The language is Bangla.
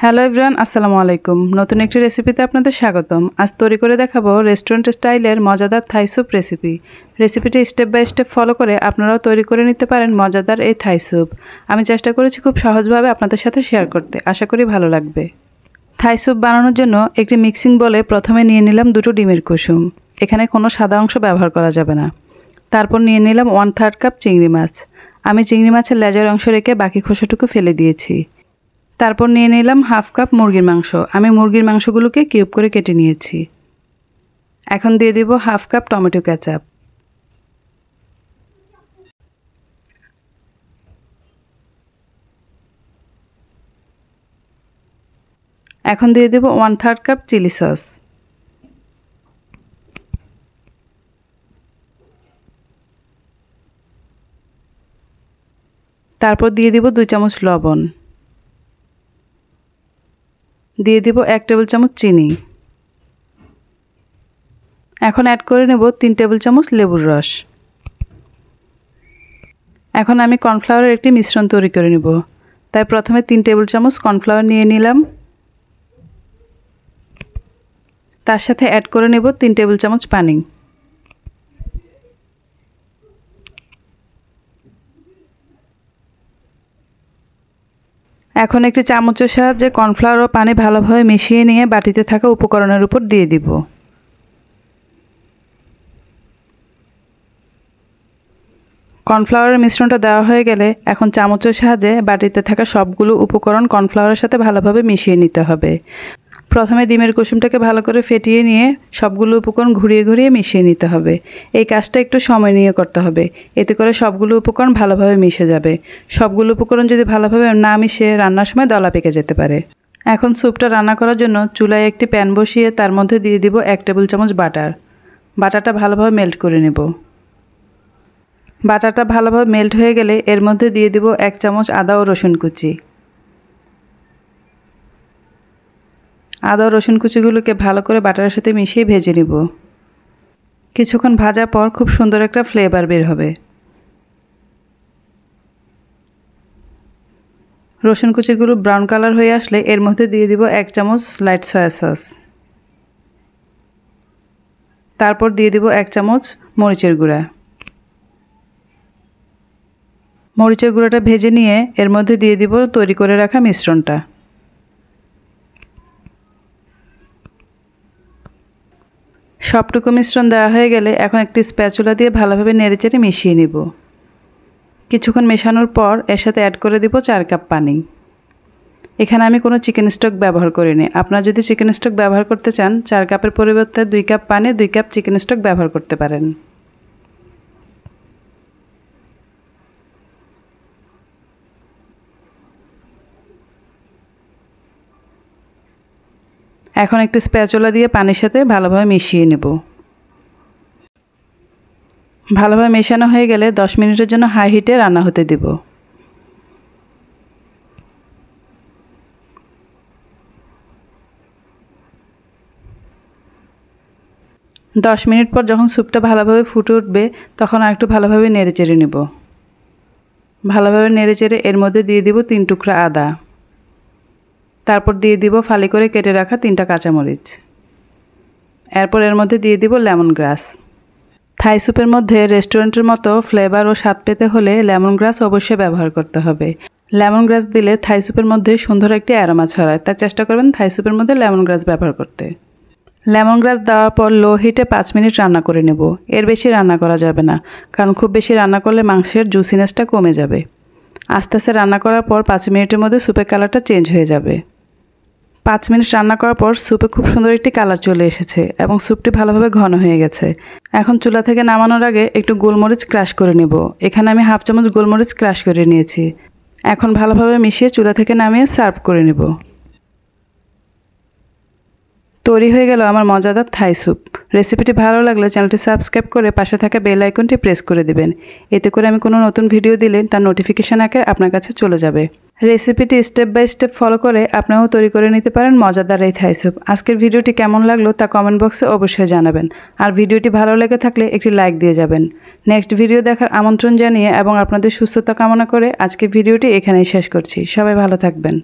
হ্যালো এভরিওয়ান, আসসালামু আলাইকুম। নতুন একটি রেসিপিতে আপনাদের স্বাগতম। আজ তৈরি করে দেখাবো রেস্টুরেন্ট স্টাইলের মজাদার থাই স্যুপ রেসিপিটি স্টেপ বাই স্টেপ ফলো করে আপনারাও তৈরি করে নিতে পারেন মজাদার এই থাই স্যুপ। আমি চেষ্টা করেছি খুব সহজভাবে আপনাদের সাথে শেয়ার করতে, আশা করি ভালো লাগবে। থাই স্যুপ বানানোর জন্য একটি মিক্সিং বলে প্রথমে নিয়ে নিলাম 2টো ডিমের কুসুম। এখানে কোনো সাদা অংশ ব্যবহার করা যাবে না। তারপর নিয়ে নিলাম 1/3 কাপ চিংড়ি মাছ। আমি চিংড়ি মাছের লেজের অংশ রেখে বাকি খোসাটুকু ফেলে দিয়েছি। তারপর নিয়ে নিলাম 1/2 কাপ মুরগির মাংস। আমি মুরগির মাংসগুলোকে কিউব করে কেটে নিয়েছি। এখন দিয়ে দিব 1/2 কাপ টমেটো কেচাপ। এখন দিয়ে দেব 1/3 কাপ চিলি সস। তারপর দিয়ে দিব 2 চামচ লবণ। দিয়ে দিব 1 টেবিল চামচ চিনি। এখন অ্যাড করে নেব 3 টেবিল চামচ লেবুর রস। এখন আমি কর্নফ্লাওয়ারের একটি মিশ্রণ তৈরি করে নেব। তাই প্রথমে 3 টেবিল চামচ কর্নফ্লাওয়ার নিয়ে নিলাম। তার সাথে অ্যাড করে নেব 3 টেবিল চামচ পানি। এখন একটি চামচের সাহায্যে কর্নফ্লাওয়ার ও পানি ভালোভাবে মিশিয়ে নিয়ে বাটিতে থাকা উপকরণের উপর দিয়ে দিব। কর্নফ্লাওয়ারের মিশ্রণটা দেওয়া হয়ে গেলে এখন চামচের সাহায্যে বাটিতে থাকা সবগুলো উপকরণ কর্নফ্লাওয়ারের সাথে ভালোভাবে মিশিয়ে নিতে হবে। প্রথমে ডিমের কুসুমটাকে ভালো করে ফেটিয়ে নিয়ে সবগুলো উপকরণ ঘুরিয়ে ঘুরিয়ে মিশিয়ে নিতে হবে। এই কাজটা একটু সময় নিয়ে করতে হবে, এতে করে সবগুলো উপকরণ ভালোভাবে মিশে যাবে। সবগুলো উপকরণ যদি ভালোভাবে না মিশে রান্নার সময় দলা পেকে যেতে পারে। এখন স্যুপটা রান্না করার জন্য চুলায় একটি প্যান বসিয়ে তার মধ্যে দিয়ে দিব 1 টেবিল চামচ বাটার। বাটারটা ভালোভাবে মেল্ট করে নেব। বাটারটা ভালোভাবে মেল্ট হয়ে গেলে এর মধ্যে দিয়ে দিব 1 চামচ আদা ও রসুন কুচি। আদা ও রসুন কুচিগুলোকে ভালো করে বাটারের সাথে মিশিয়ে ভেজে নিব। কিছুক্ষণ ভাজার পর খুব সুন্দর একটা ফ্লেভার বের হবে। রসুন কুচিগুলো ব্রাউন কালার হয়ে আসলে এর মধ্যে দিয়ে দিব 1 চামচ লাইট সয়া সস। তারপর দিয়ে দিব 1 চামচ মরিচের গুঁড়া। মরিচের গুঁড়াটা ভেজে নিয়ে এর মধ্যে দিয়ে দিব তৈরি করে রাখা মিশ্রণটা। সবটুকু মিশ্রণ দেওয়া হয়ে গেলে এখন একটি স্প্যাচুলা দিয়ে ভালোভাবে নেড়েচেড়ে মিশিয়ে নিব। কিছুক্ষণ মেশানোর পর এর সাথে অ্যাড করে দিব 4 কাপ পানি। এখানে আমি কোনো চিকেন স্টক ব্যবহার করিনি। আপনারা যদি চিকেন স্টক ব্যবহার করতে চান 4 কাপের পরিবর্তে 2 কাপ পানি 2 কাপ চিকেন স্টক ব্যবহার করতে পারেন। এখন একটি স্প্যাচুলা দিয়ে পানির সাথে ভালোভাবে মিশিয়ে নেব। ভালোভাবে মেশানো হয়ে গেলে 10 মিনিটের জন্য হাই হিটে রান্না হতে দেব। 10 মিনিট পর যখন স্যুপটা ভালোভাবে ফুটে উঠবে তখন আরেকটু ভালোভাবে নেড়েচেড়ে নেব। ভালোভাবে নেড়েচেড়ে এর মধ্যে দিয়ে দিব 3 টুকরা আদা। তারপর দিয়ে দিব ফালি করে কেটে রাখা 3টা কাঁচামরিচ। এরপর এর মধ্যে দিয়ে দিব লেমন গ্রাস। থাই স্যুপের মধ্যে রেস্টুরেন্টের মতো ফ্লেভার ও স্বাদ পেতে হলে লেমন গ্রাস অবশ্যই ব্যবহার করতে হবে। লেমন গ্রাস দিলে থাই স্যুপের মধ্যে সুন্দর একটি অ্যারোমা ছড়ায়, তাই চেষ্টা করবেন থাই স্যুপের মধ্যে লেমন গ্রাস ব্যবহার করতে। লেমন গ্রাস দেওয়ার পর লো হিটে 5 মিনিট রান্না করে নেব। এর বেশি রান্না করা যাবে না, কারণ খুব বেশি রান্না করলে মাংসের জুসিনেসটা কমে যাবে। আস্তে আস্তে রান্না করার পর 5 মিনিটের মধ্যে স্যুপের কালারটা চেঞ্জ হয়ে যাবে। 5 মিনিট রান্না করার পর স্যুপে খুব সুন্দর একটি কালার চলে এসেছে এবং স্যুপটি ভালোভাবে ঘন হয়ে গেছে। এখন চুলা থেকে নামানোর আগে একটু গোলমরিচ ক্রাশ করে নেব। এখানে আমি 1/2 চামচ গোলমরিচ ক্রাশ করে নিয়েছি। এখন ভালোভাবে মিশিয়ে চুলা থেকে নামিয়ে সার্ভ করে নেব। তৈরি হয়ে গেল আমার মজাদার থাই স্যুপ। রেসিপিটি ভালো লাগলে চ্যানেলটি সাবস্ক্রাইব করে পাশে থাকা বেল আইকনটি প্রেস করে দিবেন। এতে করে আমি কোনো নতুন ভিডিও দিলে তার নোটিফিকেশন আকারে আপনার কাছে চলে যাবে। রেসিপিটি স্টেপ বাই স্টেপ ফলো করে আপনিও তৈরি করে নিতে পারেন মজাদার এই থাই স্যুপ। আজকের ভিডিওটি কেমন লাগলো তা কমেন্ট বক্সে অবশ্যই জানাবেন। আর ভিডিওটি ভালো লেগে থাকলে একটি লাইক দিয়ে যাবেন। নেক্সট ভিডিও দেখার আমন্ত্রণ জানিয়ে এবং আপনাদের সুস্থতা কামনা করে আজকের ভিডিওটি এখানেই শেষ করছি। সবাই ভালো থাকবেন।